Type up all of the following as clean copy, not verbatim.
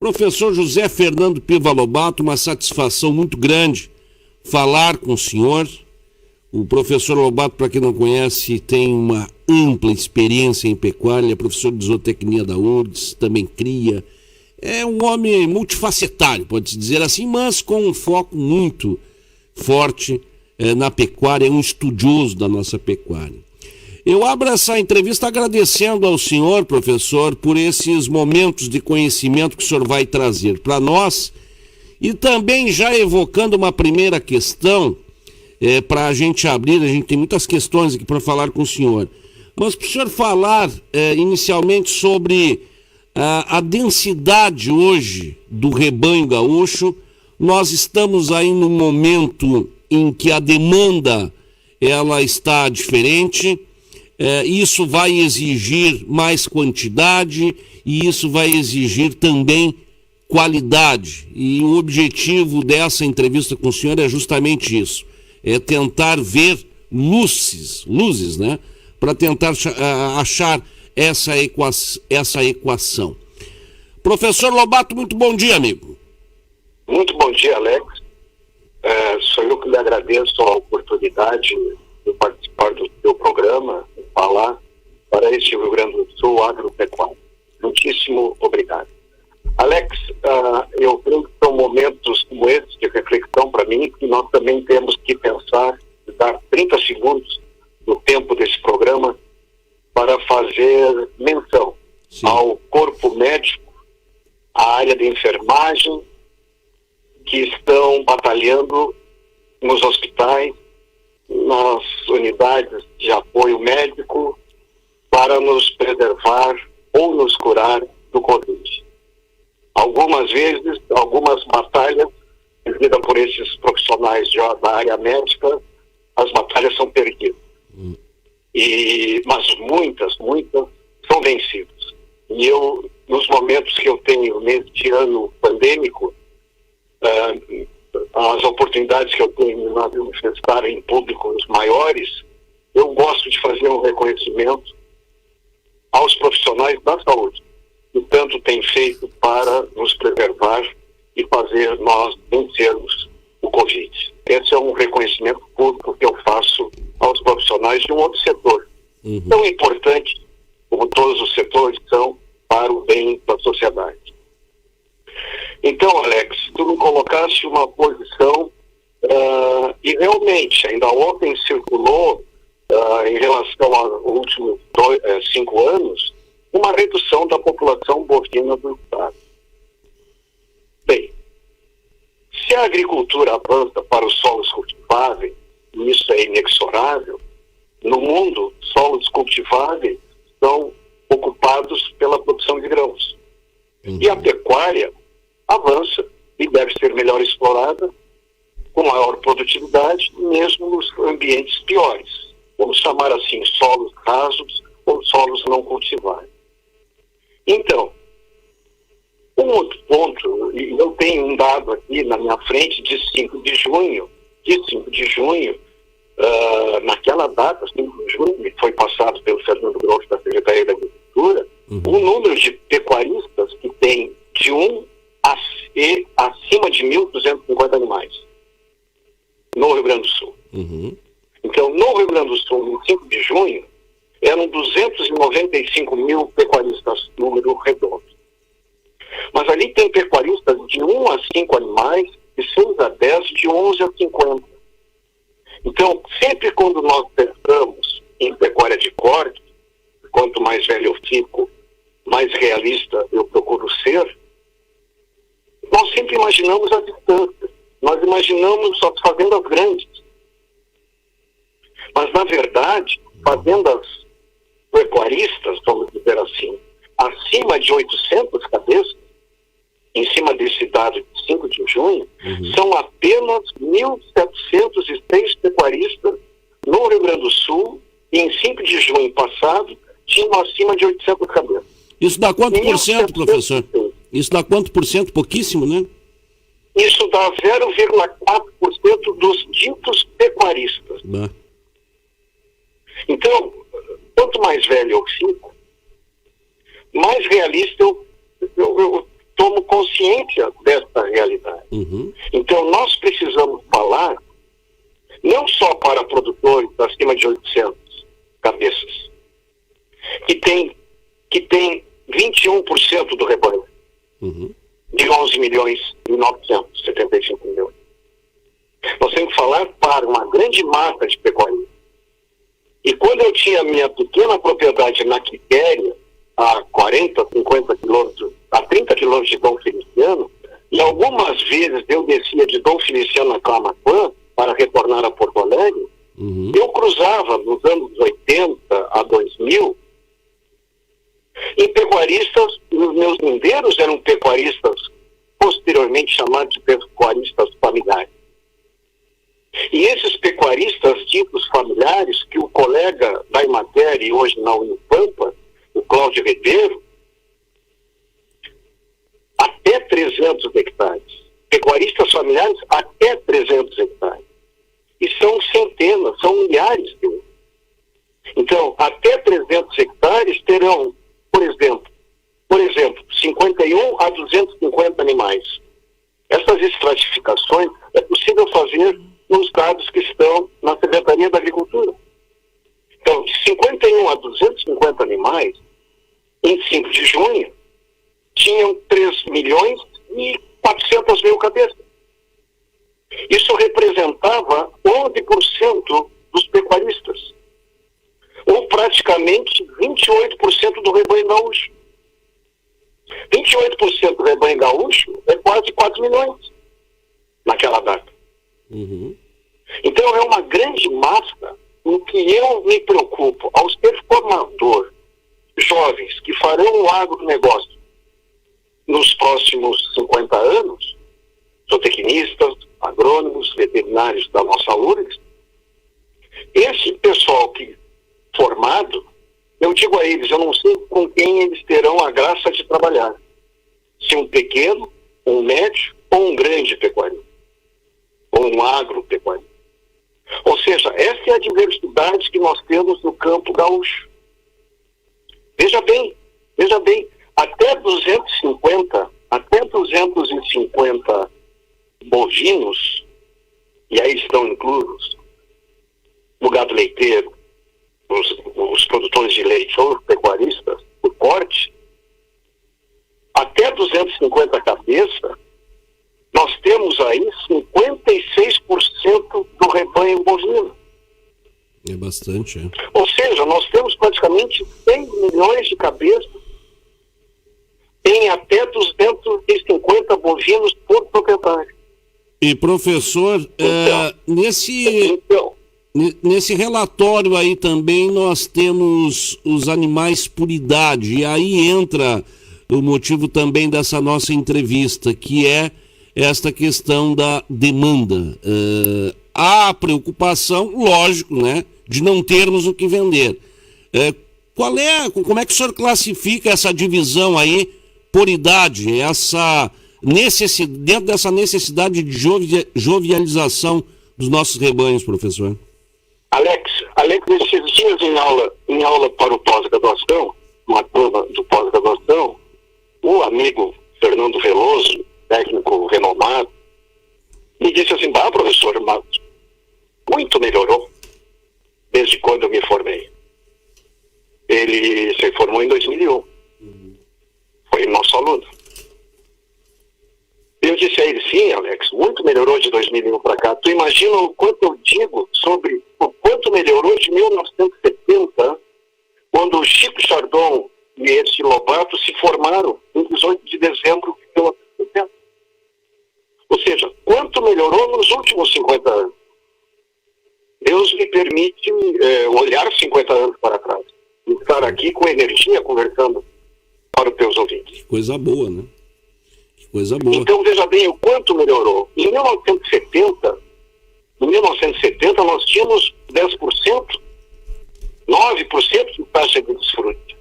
Professor José Fernando Piva Lobato, uma satisfação muito grande falar com o senhor. O professor Lobato, para quem não conhece, tem uma ampla experiência em pecuária, é professor de zootecnia da URGS, também cria. É um homem multifacetário, pode-se dizer assim, mas com um foco muito forte na pecuária, é um estudioso da nossa pecuária. Eu abro essa entrevista agradecendo ao senhor, professor, por esses momentos de conhecimento que o senhor vai trazer para nós e também já evocando uma primeira questão para a gente abrir. A gente tem muitas questões aqui para falar com o senhor, mas para o senhor falar inicialmente sobre a densidade hoje do rebanho gaúcho. Nós estamos aí num momento em que a demanda ela está diferente. Isso vai exigir mais quantidade e isso vai exigir também qualidade. E o objetivo dessa entrevista com o senhor é justamente isso. É tentar ver luzes, né? Para tentar achar essa equação. Professor Lobato, muito bom dia, amigo. Muito bom dia, Alex. Sou eu que lhe agradeço a oportunidade de participar do seu programa, falar para este Rio Grande do Sul agropecuário. Muitíssimo obrigado. Alex, eu creio que são momentos como esse de reflexão para mim, que nós também temos que pensar, dar 30 segundos do tempo desse programa para fazer menção ao corpo médico, à área de enfermagem, que estão batalhando nos hospitais, nas unidades de apoio médico, para nos preservar ou nos curar do Covid. Algumas vezes, algumas batalhas, vividas por esses profissionais da área médica, as batalhas são perdidas. Mas muitas são vencidas. E eu, nos momentos que eu tenho neste ano pandêmico, as oportunidades que eu tenho de manifestar em públicos maiores, eu gosto de fazer um reconhecimento aos profissionais da saúde, que tanto têm feito para nos preservar e fazer nós vencermos o Covid. Esse é um reconhecimento público que eu faço aos profissionais de um outro setor, tão importante como todos os setores são para o bem da sociedade. Então, Alex, tu me colocaste uma posição e realmente, ainda ontem circulou, em relação aos últimos 5 anos, uma redução da população bovina do estado. Bem, se a agricultura avança para os solos cultiváveis, e isso é inexorável, no mundo, solos cultiváveis são ocupados pela produção de grãos. E a pecuária avança e deve ser melhor explorada, com maior produtividade, mesmo nos ambientes piores. Vamos chamar assim, solos rasos ou solos não cultivados. Então, um outro ponto, e eu tenho um dado aqui na minha frente de 5 de junho, naquela data, 5 de junho, que foi passado pelo Fernando Grosso da Secretaria da Agricultura, o número de pecuaristas que tem de 1 acima de 1.250 animais no Rio Grande do Sul. Então, no Rio Grande do Sul, no 5 de junho, eram 295 mil pecuaristas, número redondo. Mas ali tem pecuaristas de 1 a 5 animais, de 6 a 10, de 11 a 50. Então, sempre quando nós pensamos em pecuária de corte, quanto mais velho eu fico, mais realista eu procuro ser, nós sempre imaginamos a distância. Nós imaginamos as fazendas grandes. Mas, na verdade, fazendas pecuaristas, vamos dizer assim, acima de 800 cabeças, em cima desse dado de 5 de junho, são apenas 1.706 pecuaristas no Rio Grande do Sul, e em 5 de junho passado, tinham acima de 800 cabeças. Isso dá quanto por cento, professor? Isso dá quanto por cento? Pouquíssimo, né? Isso dá 0,4% dos ditos pecuaristas. Então, quanto mais velho eu fico, mais realista eu tomo consciência desta realidade. Então, nós precisamos falar não só para produtores acima de 800 cabeças, que tem 21% do rebanho, de 11 milhões e 975 milhões. Nós temos que falar para uma grande massa de pecuaristas. E quando eu tinha minha pequena propriedade na Quitéria, a 40, 50 quilômetros, a 30 quilômetros de Dom Feliciano, e algumas vezes eu descia de Dom Feliciano a Camaquã para retornar a Porto Alegre, eu cruzava nos anos 80 a 2000, e pecuaristas, os meus lindeiros eram pecuaristas, posteriormente chamados de pecuaristas familiares. E esses pecuaristas ditos familiares, que o colega da Imater e hoje na Unipampa, o Cláudio Ribeiro, até 300 hectares. Pecuaristas familiares até 300 hectares. E são centenas, são milhares deles. Então, até 300 hectares terão, por exemplo, 51 a 250 animais. Essas estratificações é possível fazer nos dados que estão na Secretaria da Agricultura. Então, de 51 a 250 animais, em 5 de junho, tinham 3 milhões e 400 mil cabeças. Isso representava 11% dos pecuaristas, ou praticamente 28% do rebanho gaúcho. 28% do rebanho gaúcho é quase 4 milhões naquela data. Então é uma grande massa em que eu me preocupo ao ser formador jovens que farão o agronegócio nos próximos 50 anos, zootecnistas, agrônomos, veterinários da nossa URGS. Esse pessoal que formado, eu digo a eles, eu não sei com quem eles terão a graça de trabalhar. Se um pequeno, um médio ou um grande pecuarista, ou um agropecuarista. Ou seja, essa é a diversidade que nós temos no campo gaúcho. Veja bem, até 250 bovinos, e aí estão inclusos o gado leiteiro, os produtores de leite ou os pecuaristas, o corte, até 250 cabeças, nós temos aí 56% do rebanho bovino. É bastante, é. Ou seja, nós temos praticamente 100 milhões de cabeças em até 250 bovinos por proprietário. E, professor, nesse relatório aí também nós temos os animais por idade, e aí entra o motivo também dessa nossa entrevista, que é esta questão da demanda. Há preocupação, lógico, né, de não termos o que vender. Como é que o senhor classifica essa divisão aí por idade, dentro dessa necessidade de jovialização dos nossos rebanhos, professor? Alex, esses dias em aula para o pós-graduação, uma turma do pós-graduação, o amigo Fernando Veloso, técnico renomado, me disse assim: professor, mas muito melhorou desde quando eu me formei. Ele se formou em 2001. Foi nosso aluno. Eu disse a ele: sim, Alex, muito melhorou de 2001 para cá. Tu imagina o quanto eu digo sobre o quanto melhorou de 1970, quando o Chico Chardon e esse Lobato se formaram em 18 de dezembro de 1970. Ou seja, quanto melhorou nos últimos 50 anos. Deus me permite olhar 50 anos para trás e estar aqui com energia conversando para os teus ouvintes. Que coisa boa, né? Que coisa boa. Então, veja bem o quanto melhorou. Em 1970 nós tínhamos 10%, 9% de taxa de desfrute.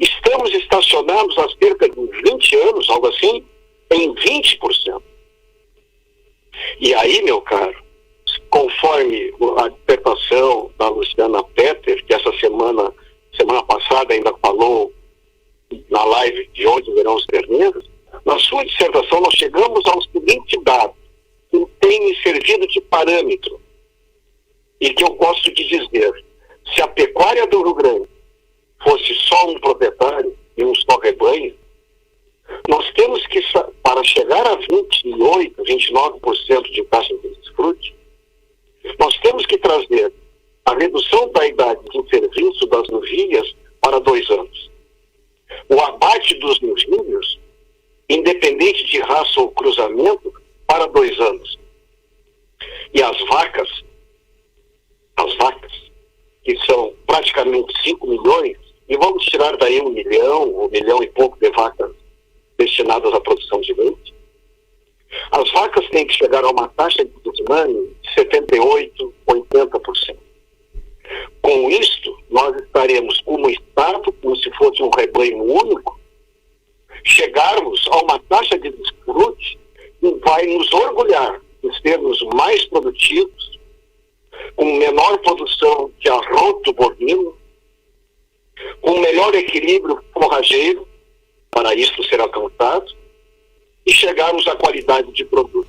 Estamos estacionados há cerca de 20 anos, algo assim, em 20%. E aí, meu caro, conforme a dissertação da Luciana Petter, que essa semana passada ainda falou na live de Onde Verão os Terneiros, Na sua dissertação, nós chegamos ao seguinte dado, que tem me servido de parâmetro, e que eu gosto de dizer, se a pecuária do Rio Grande fosse só um proprietário e um só rebanho, nós temos que, para chegar a 28, 29% de taxa de desfrute, nós temos que trazer a redução da idade de serviço das novilhas para 2 anos. O abate dos novilhos, independente de raça ou cruzamento, para 2 anos. E as vacas, que são praticamente 5 milhões, e vamos tirar daí 1 milhão, 1 milhão e pouco de vacas destinadas à produção de leite, as vacas têm que chegar a uma taxa de desmame de 78%, 80%. Com isto, nós estaremos, como Estado, como se fosse um rebanho único, chegarmos a uma taxa de desfrute que vai nos orgulhar de sermos mais produtivos, com menor produção de arroto bovino, com melhor equilíbrio forrageiro, para isso ser alcançado, e chegarmos à qualidade de produto.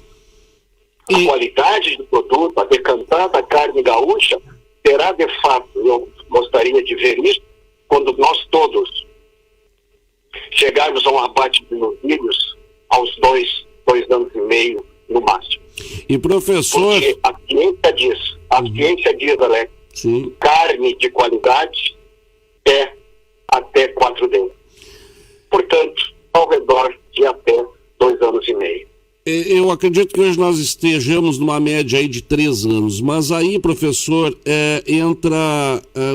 A qualidade de produto, a decantada carne gaúcha, será de fato, eu gostaria de ver isso, quando nós todos chegarmos a um abate de novilhos aos 2 anos e meio no máximo. E professor... Porque a ciência diz, Alex, sim, carne de qualidade é até 4 dentes. Portanto, ao redor de até 2 anos e meio. Eu acredito que hoje nós estejamos numa média aí de 3 anos, mas aí, professor, entra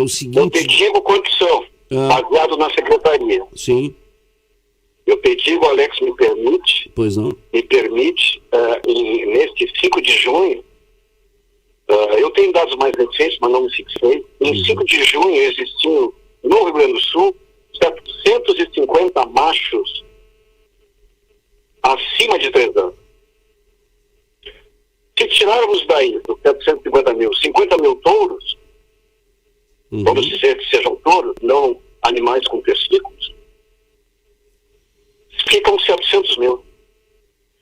o seguinte... Eu te digo quantos são, baseado na secretaria. Sim. Eu pedi, o Alex me permite... Pois não? Me permite, neste 5 de junho, eu tenho dados mais recentes, mas não me fixei, em 5 de junho existiam, no Rio Grande do Sul, 750 machos acima de 3 anos. Se tirarmos daí, dos 750 mil, 50 mil touros, vamos dizer que sejam touros, não animais com testículos, ficam 700 mil.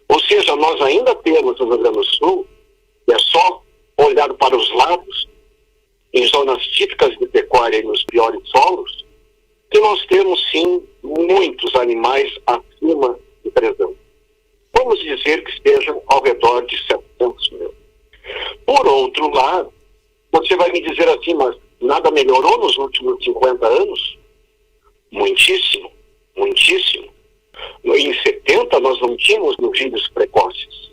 Ou seja, nós ainda temos no Rio Grande do Sul, é só olhar para os lados, em zonas típicas de pecuária e nos piores solos, que nós temos sim muitos animais acima de 3 anos. Vamos dizer que estejam ao redor de 700 mil. Por outro lado, você vai me dizer assim, mas nada melhorou nos últimos 50 anos? Muitíssimo, muitíssimo. Em 70 nós não tínhamos novilhos precoces.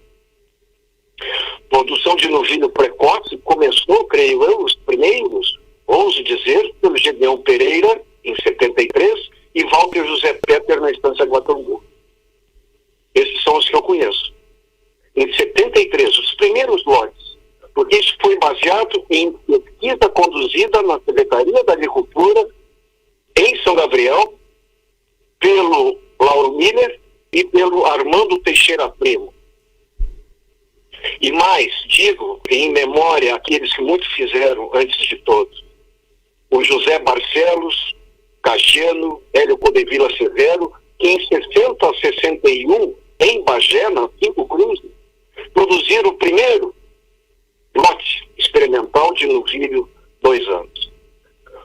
Produção de novilho precoce começou, creio eu, os primeiros, ouso dizer, pelo Gedeão Pereira, em 73, e Walter José Peter na Estância Guatambu. Esses são os que eu conheço. Em 73, os primeiros lotes, porque isso foi baseado em pesquisa conduzida na Secretaria da Agricultura, em São Gabriel, pelo Lauro Miller e pelo Armando Teixeira Primo. E mais, digo, em memória àqueles que muito fizeram antes de todos, o José Barcelos, Cagiano, Hélio Codevila Severo, que em 60 a 61, em Bagé, na 5 Cruzes, produziram o primeiro lote experimental de novilho 2 anos.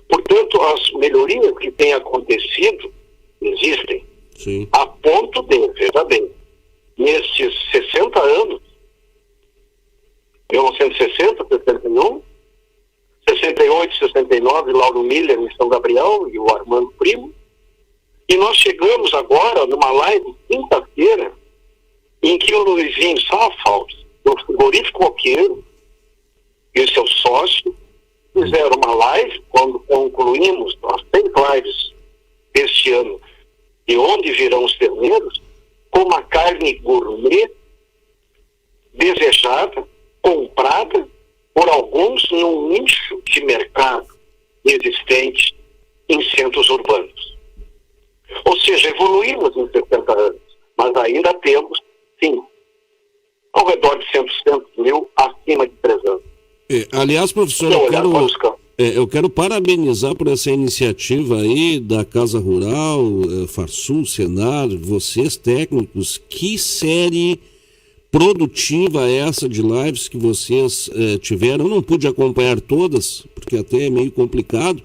Portanto, as melhorias que têm acontecido existem. Sim. A ponto de, veja bem, nesses 60 anos, 1960, 61, 68, 69, Lauro Miller em São Gabriel e o Armando Primo, e nós chegamos agora numa live quinta-feira em que o Luizinho Safalt, do frigorífico Coqueiro, e seu sócio, fizeram uma live, quando concluímos as 6 lives deste ano, de onde virão os terneiros, com uma carne gourmet, desejada, comprada por alguns num nicho de mercado existente em centros urbanos. Ou seja, evoluímos em 70 anos, mas ainda temos, sim, ao redor de 100 mil acima de 3 anos. Aliás, professor, Eu quero parabenizar por essa iniciativa aí da Casa Rural, Farsul, Senar, vocês técnicos. Que série produtiva essa de lives que vocês tiveram. Eu não pude acompanhar todas, porque até é meio complicado,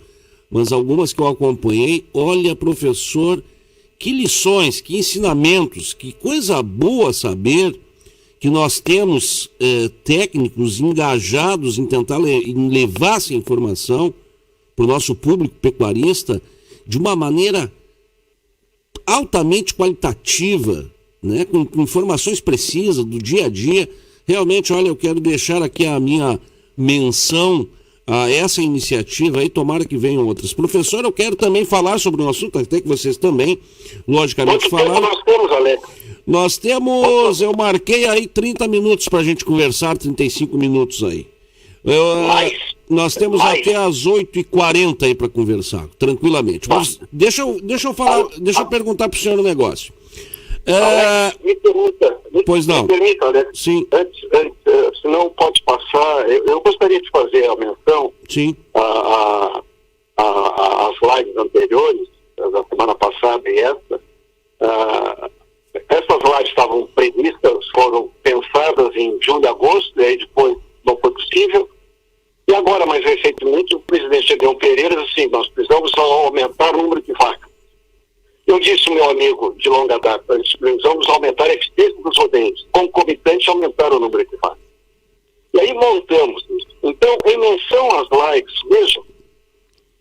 mas algumas que eu acompanhei. Olha, professor, que lições, que ensinamentos, que coisa boa saber que nós temos técnicos engajados em tentar levar essa informação para o nosso público pecuarista de uma maneira altamente qualitativa, né, com informações precisas do dia a dia. Realmente, olha, eu quero deixar aqui a minha menção a essa iniciativa aí, tomara que venham outras. Professor, eu quero também falar sobre um assunto, até que vocês também, logicamente, falaram. Nós temos, Alex? Nós temos, eu marquei aí 30 minutos para a gente conversar, 35 minutos aí. Nós temos até as 8h40 aí para conversar, tranquilamente. Mas deixa eu perguntar para o senhor um negócio. Alex, me permita. Pois não. Me permita, Alex. Sim. Antes, se não pode passar, eu gostaria de fazer a menção. Sim. As lives anteriores, da semana passada e essa. Essas lives estavam previstas, foram pensadas em julho e agosto, e aí depois não foi possível. E agora, mais recentemente, o presidente Edson Pereira disse assim: nós precisamos aumentar o número de vacas. Eu disse ao meu amigo de longa data: nós precisamos aumentar a eficiência dos rodeios, concomitante a aumentar o número de vacas. E aí montamos isso. Então, em menção às lives, vejam,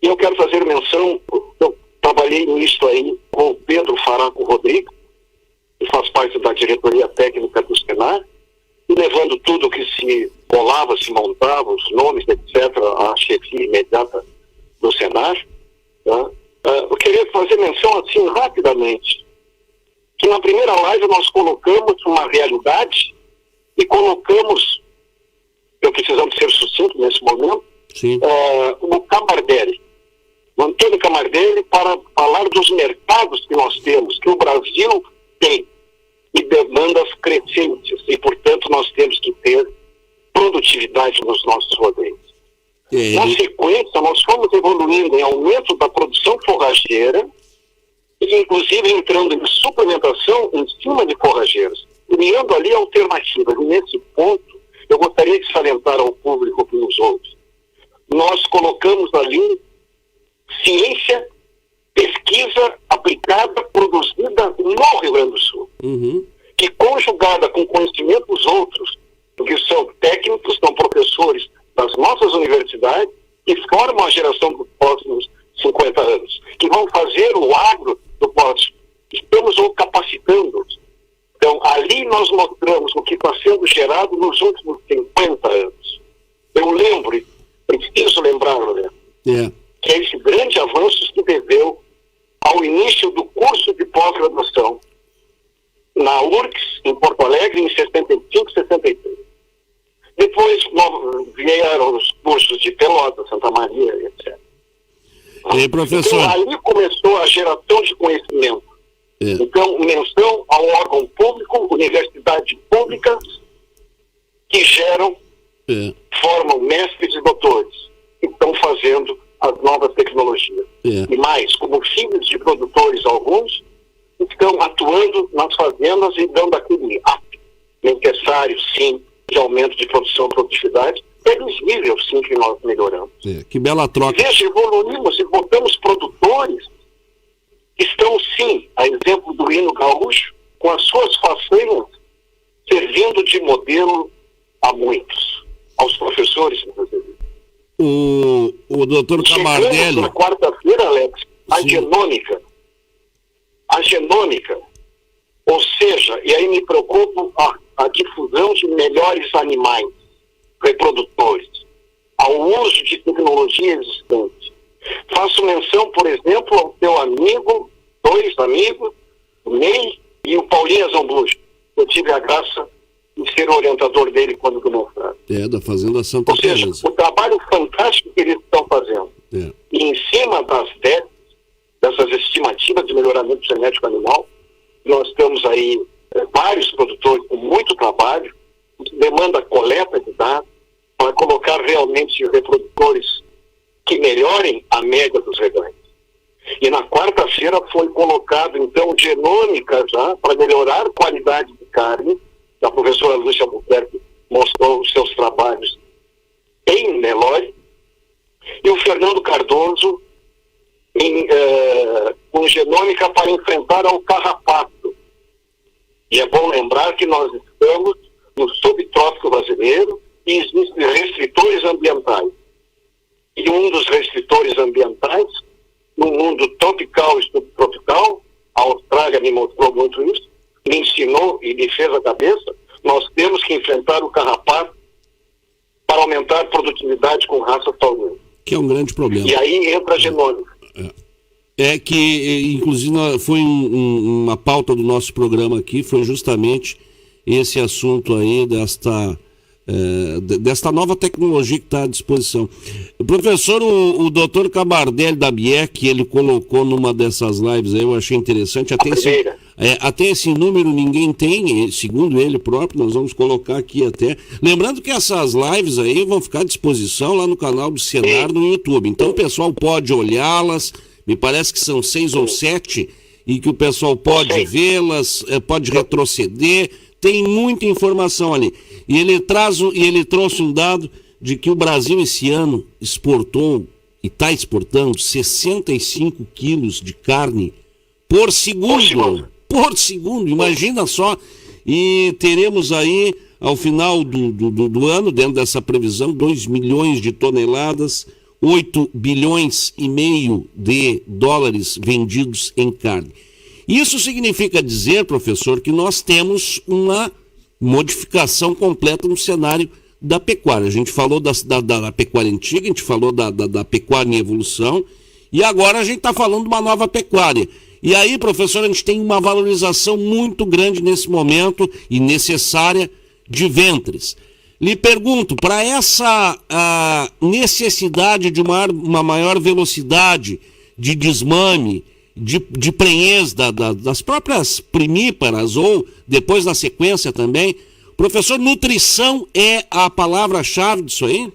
e eu quero fazer menção, eu trabalhei nisso aí com o Pedro Faraco Rodrigues, que faz parte da diretoria técnica do Senar, e levando tudo que se bolava, se montava, os nomes, etc., à chefia imediata do Senar. Tá? Eu queria fazer menção assim rapidamente, que na primeira live nós colocamos uma realidade e colocamos, eu precisamos ser sucinto nesse momento, o Camardelli, o Antônio Camardelli, para falar dos mercados que nós temos, que o Brasil tem, e demandas crescentes, e portanto nós temos que ter produtividade nos nossos rodeios. Na sequência, nós fomos evoluindo em aumento da produção forrageira e inclusive entrando em suplementação em cima de forrageiras, criando ali alternativas. E nesse ponto, eu gostaria de salientar ao público que nos ouve. Nós colocamos ali ciência, pesquisa aplicada, produzida no Rio Grande do Sul. Que conjugada com conhecimentos outros, que são técnicos, são professores das nossas universidades, que formam a geração dos próximos 50 anos, que vão fazer o agro do próximo. Estamos o capacitando-os. Então, ali nós mostramos o que está sendo gerado nos últimos 50 anos. Eu lembro, e preciso lembrar, que é esse grande avanço se deveu ao início do curso de pós-graduação na URGS, em Porto Alegre, em 65, 63. Depois vieram os cursos de Pelotas, Santa Maria, etc. E aí, professor? Então, ali começou a geração de conhecimento. Então, menção ao órgão público, universidades públicas, que geram, formam mestres e doutores, que estão fazendo as novas tecnologias. E mais, como filhos de produtores, alguns estão atuando nas fazendas e dando aquele up necessário, sim, de aumento de produção e produtividade. É visível, sim, que nós melhoramos. Que bela troca. Veja, evoluímos e botamos produtores que estão, sim, a exemplo do hino gaúcho, com as suas façanhas, servindo de modelo a muitos, aos professores, inclusive. O doutor Camardelli... Na quarta-feira, Alex, a genômica, ou seja, e aí me preocupa a difusão de melhores animais reprodutores, ao uso de tecnologia existente. Faço menção, por exemplo, ao teu amigo, dois amigos, o Ney e o Paulinho Zambujo. Eu tive a graça de ser o orientador dele quando do mestrado. Da Fazenda Santa Teresa. Ou seja, o trabalho fantástico que eles estão fazendo. E em cima dessas estimativas de melhoramento genético animal, nós temos aí vários produtores com muito trabalho, que demanda coleta de dados, para colocar realmente reprodutores melhorem a média dos rebanhos. E na quarta-feira foi colocado, então, genômica já, para melhorar a qualidade de carne. A professora Lúcia Albuquerque mostrou os seus trabalhos em Nelore. E o Fernando Cardoso com genômica para enfrentar ao carrapato. E é bom lembrar que nós estamos no subtrópico brasileiro e existem restritores ambientais. E um dos restritores ambientais, no mundo tropical e subtropical, a Austrália me mostrou muito isso, me ensinou e me fez a cabeça, nós temos que enfrentar o carrapato para aumentar a produtividade com raças taurinas. Que é um grande problema. E aí entra a genômica. É que, inclusive, foi uma pauta do nosso programa aqui, foi justamente esse assunto aí desta nova tecnologia que está à disposição. O professor, o doutor Cabardelli da BIEC, ele colocou numa dessas lives aí, eu achei interessante, até esse número ninguém tem, segundo ele próprio, nós vamos colocar aqui até. Lembrando que essas lives aí vão ficar à disposição lá no canal do Senar no YouTube, então o pessoal pode olhá-las, me parece que são 6 ou 7, e que o pessoal pode vê-las, pode retroceder, tem muita informação ali. E ele trouxe um dado de que o Brasil esse ano exportou e está exportando 65 quilos de carne por segundo. Por segundo, imagina só. E teremos aí, ao final do ano, dentro dessa previsão, 2 milhões de toneladas, 8 bilhões e meio de dólares vendidos em carne. Isso significa dizer, professor, que nós temos uma modificação completa no cenário da pecuária. A gente falou da pecuária antiga, a gente falou da pecuária em evolução, e agora a gente está falando de uma nova pecuária. E aí, professor, a gente tem uma valorização muito grande nesse momento e necessária de ventres. Lhe pergunto, para essa necessidade de uma maior velocidade de desmame, de prenhez das próprias primíparas ou depois na sequência também, professor, nutrição é a palavra-chave disso aí?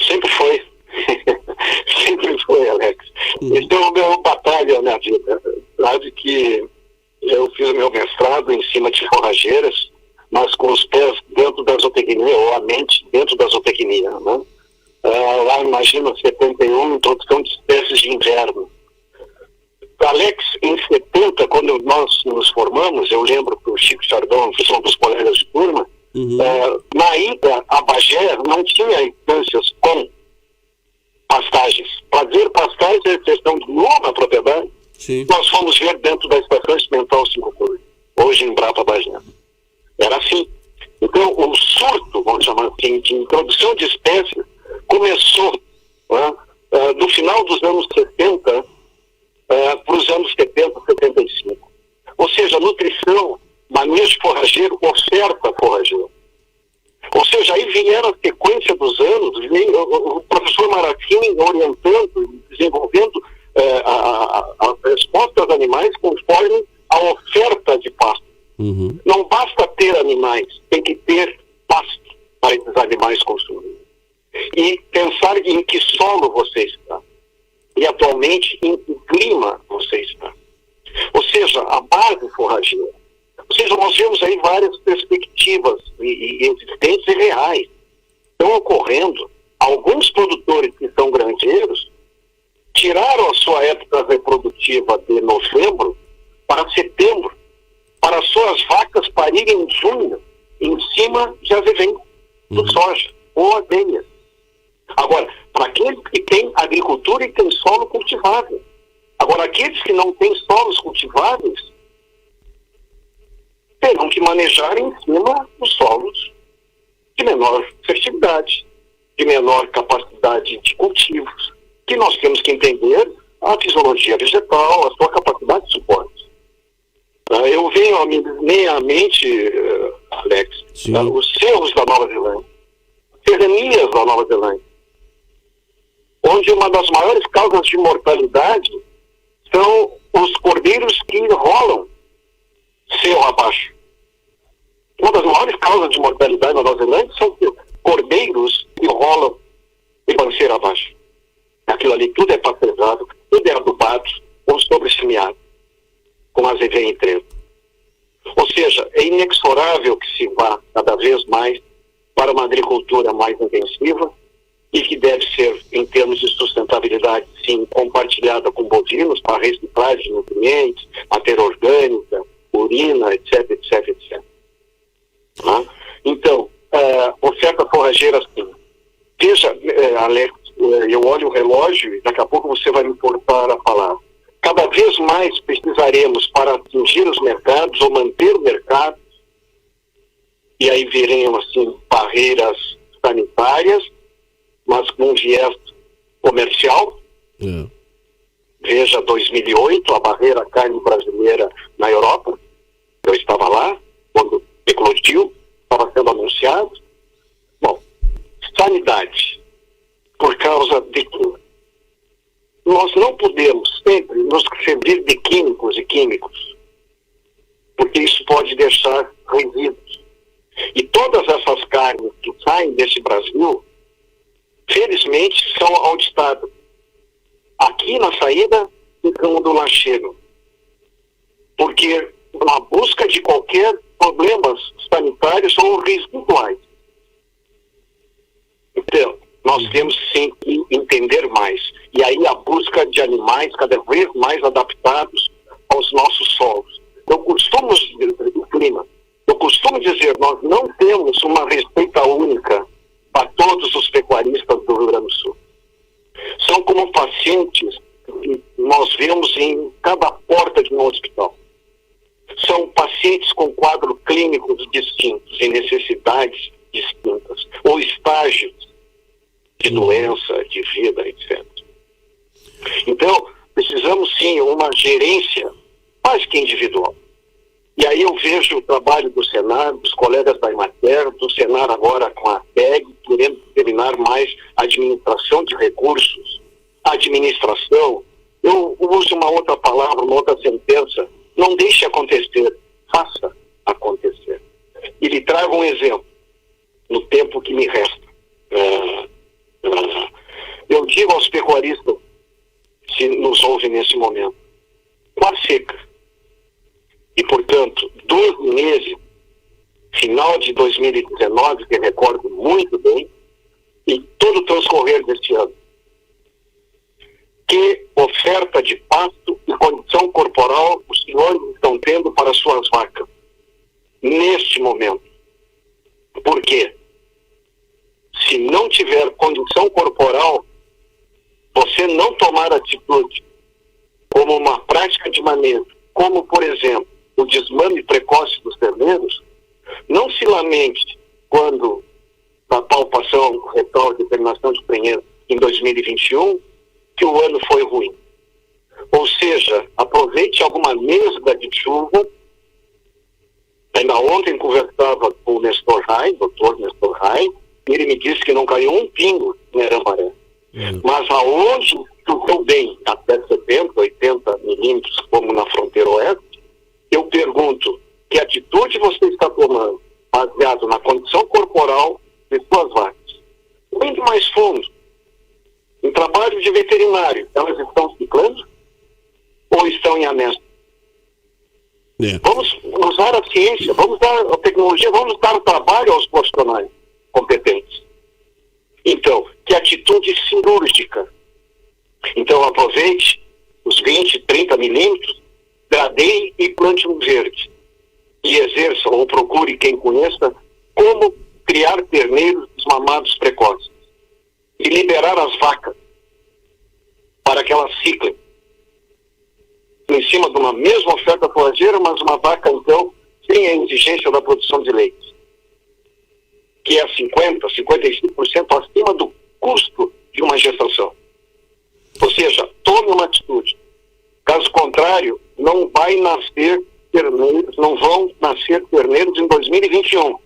Sempre foi. Sempre foi, Alex. Esse é o meu batalha na minha vida. Sabe que eu fiz meu mestrado em cima de forrageiras, mas com os pés dentro da zootecnia, ou a mente dentro da zootecnia, né? Lá, imagina, 71, introdução de espécies de inverno. Alex, em 70, quando nós nos formamos, eu lembro que o Chico Chardon, que são dos colegas de turma, na ida a Bagé não tinha instâncias com pastagens. Fazer pastagens é questão de uma propriedade. Sim. Nós fomos ver dentro da estação experimental 5 Cruz, hoje em Brapa Bagé. Era assim. Então, o surto, vamos chamar assim, de introdução de espécies começou do final dos anos 70 para os anos 70, 75. Ou seja, nutrição, manejo forrageiro, oferta forrageira. Ou seja, aí vieram a sequência dos anos, o professor Marafim orientando, desenvolvendo a resposta aos animais conforme a oferta de pasto. Uhum. Não basta ter animais, tem que ter pasto para esses animais consumirem. E pensar em que solo você está. E atualmente em que clima você está. Ou seja, a base forrageira. Ou seja, nós vemos aí várias perspectivas e existentes e reais. Estão ocorrendo. Alguns produtores que são granjeiros tiraram a sua época reprodutiva de novembro para setembro, para suas vacas parirem em junho, em cima de azevém, do soja ou abelha. Agora, para aqueles que têm agricultura e têm solo cultivável. Agora, aqueles que não têm solos cultiváveis terão que manejar em cima dos solos de menor fertilidade, de menor capacidade de cultivos, que nós temos que entender a fisiologia vegetal, a sua capacidade de suporte. Eu venho à mente, Alex, os cerros da Nova Zelândia, serranias da Nova Zelândia, onde uma das maiores causas de mortalidade são os cordeiros que rolam cerro abaixo. Uma das maiores causas de mortalidade na Nova Zelândia são cordeiros que rolam ribanceira abaixo. inexorável que se vá cada vez mais para uma agricultura mais intensiva e que deve ser, em termos de sustentabilidade, sim, compartilhada com bovinos para reciclagem de nutrientes, matéria orgânica, urina, etc, etc, etc. Tá? Então, oferta forrageira, sim. Veja, Alex, eu olho o relógio e daqui a pouco você vai me cortar a palavra. Cada vez mais precisaremos para atingir os mercados ou manter o mercado, e aí virem assim barreiras sanitárias, mas com um viés comercial. Veja 2008, a barreira carne brasileira na Europa. Eu estava lá quando eclodiu, estava sendo anunciado. Bom, sanidade, por causa de que nós não podemos sempre nos servir de químicos e químicos, porque isso pode deixar resíduos. E todas essas carnes que saem desse Brasil, felizmente, são auditadas. Aqui na saída, ficamos do lancheiro. Porque na busca de qualquer problemas sanitários são residuais. Então, nós temos sim que entender mais. E aí a busca de animais cada vez mais adaptados aos nossos solos. Eu costumo dizer, nós não temos uma receita única para todos os pecuaristas do Rio Grande do Sul. São como pacientes que nós vemos em cada porta de um hospital. São pacientes com quadros clínicos distintos, em necessidades distintas, ou estágios de doença, de vida, etc. Então, precisamos sim uma gerência quase que individual. E aí eu vejo o trabalho do Senar, dos colegas da Emater, do Senar agora com a PEG, querendo terminar mais a administração de recursos. A administração, eu uso uma outra palavra, uma outra sentença, não deixe acontecer, faça acontecer. E lhe trago um exemplo, no tempo que me resta. Eu digo aos pecuaristas, se nos ouvem nesse momento, com a seca, e, portanto, 12 meses, final de 2019, que eu recordo muito bem, e todo o transcorrer deste ano. Que oferta de pasto e condição corporal os senhores estão tendo para suas vacas, neste momento? Por quê? Se não tiver condição corporal, você não tomar atitude como uma prática de manejo, como, por exemplo, o desmame precoce dos terneiros, não se lamente quando na palpação retal de determinação de prenheiro em 2021 que o ano foi ruim. Ou seja, aproveite alguma mesga de chuva. Ainda ontem conversava com o Nestor Rai, doutor Nestor Rai, e ele me disse que não caiu um pingo em Arambaré. Mas aonde choveu bem, até 70, 80 milímetros, como na fronteira oeste, eu pergunto, que atitude você está tomando baseado na condição corporal de suas vacas? Indo mais fundo, em trabalho de veterinário, elas estão ciclando ou estão em amostra? Vamos usar a ciência, vamos usar a tecnologia, vamos dar o trabalho aos profissionais competentes. Então, que atitude cirúrgica? Então, aproveite os 20, 30 milímetros, gradeie e plante um verde. E exerça, ou procure quem conheça, como criar terneiros desmamados precoces. E liberar as vacas para que elas ciclem. Em cima de uma mesma oferta forrageira, mas uma vaca, então, sem a exigência da produção de leite. Que é 50%, 55% acima do custo de uma gestação. Ou seja, tome uma atitude. Caso contrário, não vai nascer terneiros, não vão nascer terneiros em 2021.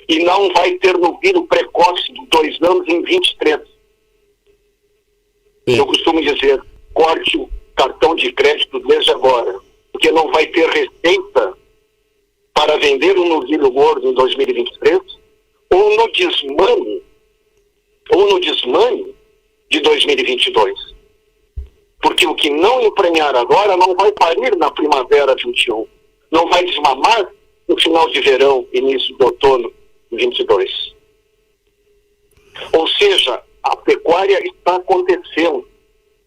E não vai ter novilho precoce de 2 anos em 23. Eu costumo dizer, corte o cartão de crédito desde agora, porque não vai ter receita para vender um novilho gordo em 2023, ou no desmame de 2022. Porque o que não emprenhar agora não vai parir na primavera 21. Não vai desmamar no final de verão, início de outono de 22. Ou seja, a pecuária está acontecendo.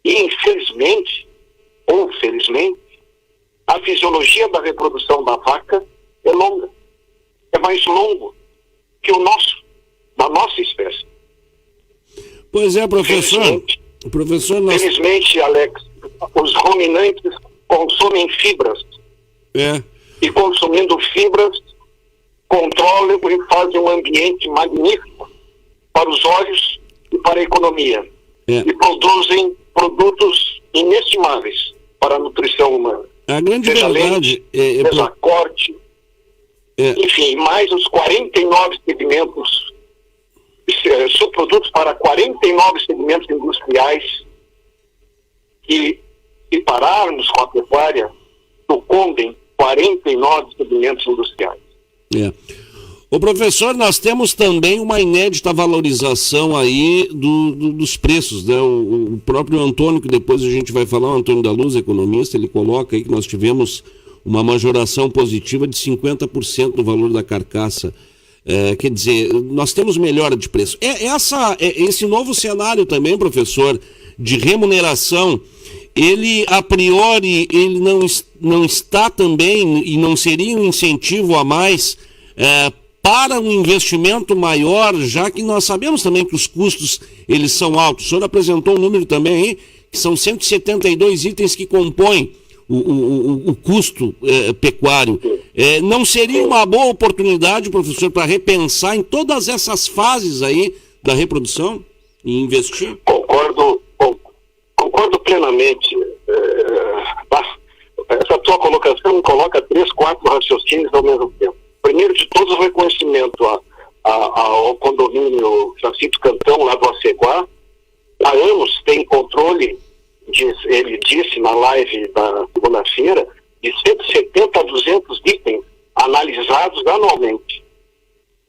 E, infelizmente, ou felizmente, a fisiologia da reprodução da vaca é longa. É mais longo que o nosso, da nossa espécie. Pois é, professor. Felizmente, Alex, os ruminantes consomem fibras. E consumindo fibras, controlam e fazem um ambiente magnífico para os olhos e para a economia. E produzem produtos inestimáveis para a nutrição humana. A grande verdade seja corte, enfim, mais os 49 segmentos, subprodutos para 49 segmentos industriais, que, se pararmos com a pecuária, sucumbem 49 segmentos industriais. Ô professor, nós temos também uma inédita valorização aí dos preços, né? O próprio Antônio, que depois a gente vai falar, o Antônio da Luz, economista, ele coloca aí que nós tivemos uma majoração positiva de 50% do valor da carcaça. Quer dizer, nós temos melhora de preço. Esse novo cenário também, professor, de remuneração, ele, a priori, ele não está também, e não seria um incentivo a mais para um investimento maior, já que nós sabemos também que os custos, eles são altos. O senhor apresentou um número também aí, que são 172 itens que compõem o custo pecuário. Não seria uma boa oportunidade, professor, para repensar em todas essas fases aí da reprodução e investir? Concordo plenamente. Essa tua colocação coloca 3, 4 raciocínios ao mesmo tempo. Primeiro de todos, o reconhecimento ao condomínio Jacinto Cantão, lá do Aceguá. Há anos tem controle, ele disse na live da segunda-feira, de 170 a 200 itens analisados anualmente,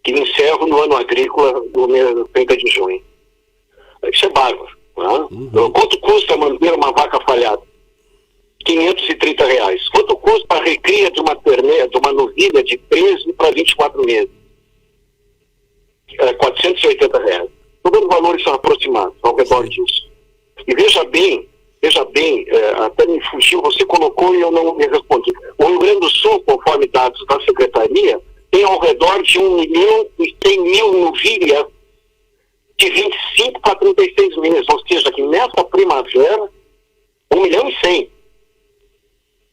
que encerram no ano agrícola no mês 30 de junho. Isso é bárbaro. Né? Quanto custa manter uma vaca falhada? R$530. Quanto custa a recria de uma terneira, de uma novilha de 13 para 24 meses? R$480. Estou dando valores aproximados ao redor disso. E veja bem, até me fugiu, você colocou e eu não me respondi. O Rio Grande do Sul, conforme dados da Secretaria, tem ao redor de 1.100.000 novilhas de 25 para 36 meses. Ou seja, que nessa primavera, 1.100.000.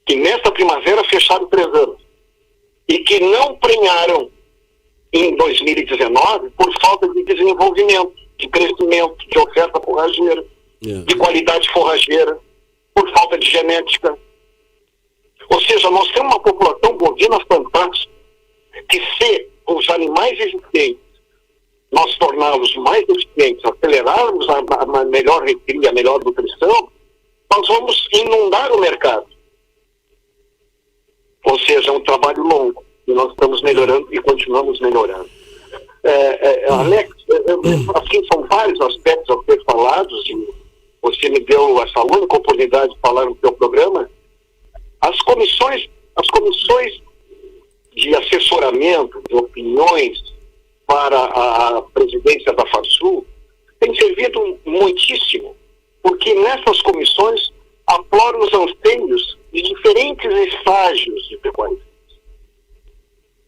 Que nesta primavera fecharam 3 anos. E que não prenharam em 2019 por falta de desenvolvimento, de crescimento, de oferta forrageira, de qualidade forrageira, por falta de genética. Ou seja, nós temos uma população bovina fantástica, que se os animais existentes nós torná-los mais eficientes, acelerarmos a melhor recria, a melhor nutrição, nós vamos inundar o mercado. Ou seja, é um trabalho longo, e nós estamos melhorando e continuamos melhorando. Alex, assim, são vários aspectos a ser falados, e você me deu essa única oportunidade de falar no seu programa. As comissões de assessoramento, de opiniões para a presidência da FASU têm servido muitíssimo, porque nessas comissões afloram os anseios de diferentes estágios de pecuaristas.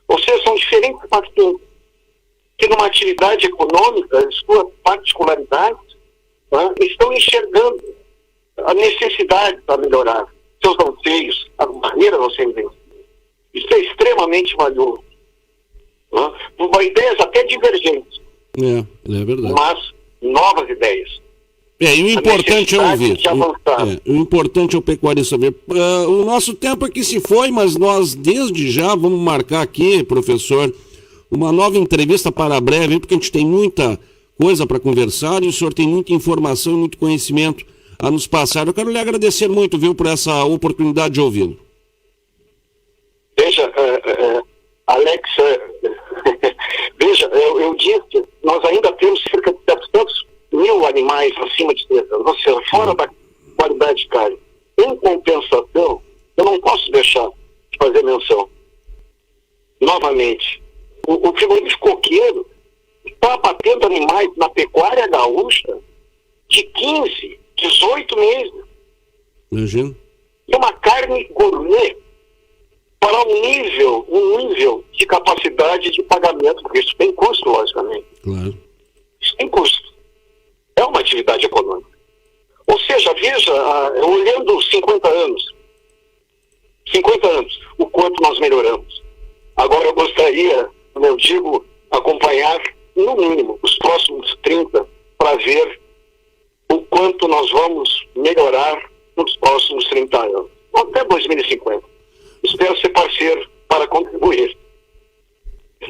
Ou seja, são diferentes pacientes que numa atividade econômica, suas particularidades, estão enxergando a necessidade para melhorar seus anseios, as barreiras ao serem vencidas. Isso é extremamente valioso. Ideias até divergentes. É verdade. Mas novas ideias. E o importante é ouvir. O importante é o pecuarista saber. O nosso tempo aqui se foi, mas nós desde já vamos marcar aqui, professor, uma nova entrevista para breve, porque a gente tem muita coisa para conversar e o senhor tem muita informação e muito conhecimento a nos passar. Eu quero lhe agradecer muito, viu, por essa oportunidade de ouvi-lo. Veja, Alex, veja, eu disse, nós ainda temos cerca de 700.000 animais acima de 3 anos, ou seja, fora da qualidade de carne. Em compensação, eu não posso deixar de fazer menção. rapidamente. O frigorífico coqueiro está abatendo animais na pecuária gaúcha de 15, 18 meses. Imagina. E uma carne gourmet para um nível de capacidade de pagamento, porque isso tem custo, logicamente. Claro. Isso tem custo. É uma atividade econômica. Ou seja, veja, olhando 50 anos, o quanto nós melhoramos. Agora eu gostaria, como eu digo, acompanhar, no mínimo, os próximos 30, para ver o quanto nós vamos melhorar nos próximos 30 anos, até 2050. Espero ser parceiro para contribuir.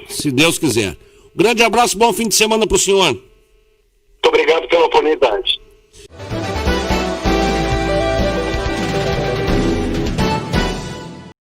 Se Deus quiser. Grande abraço, bom fim de semana para o senhor. Muito obrigado pela oportunidade.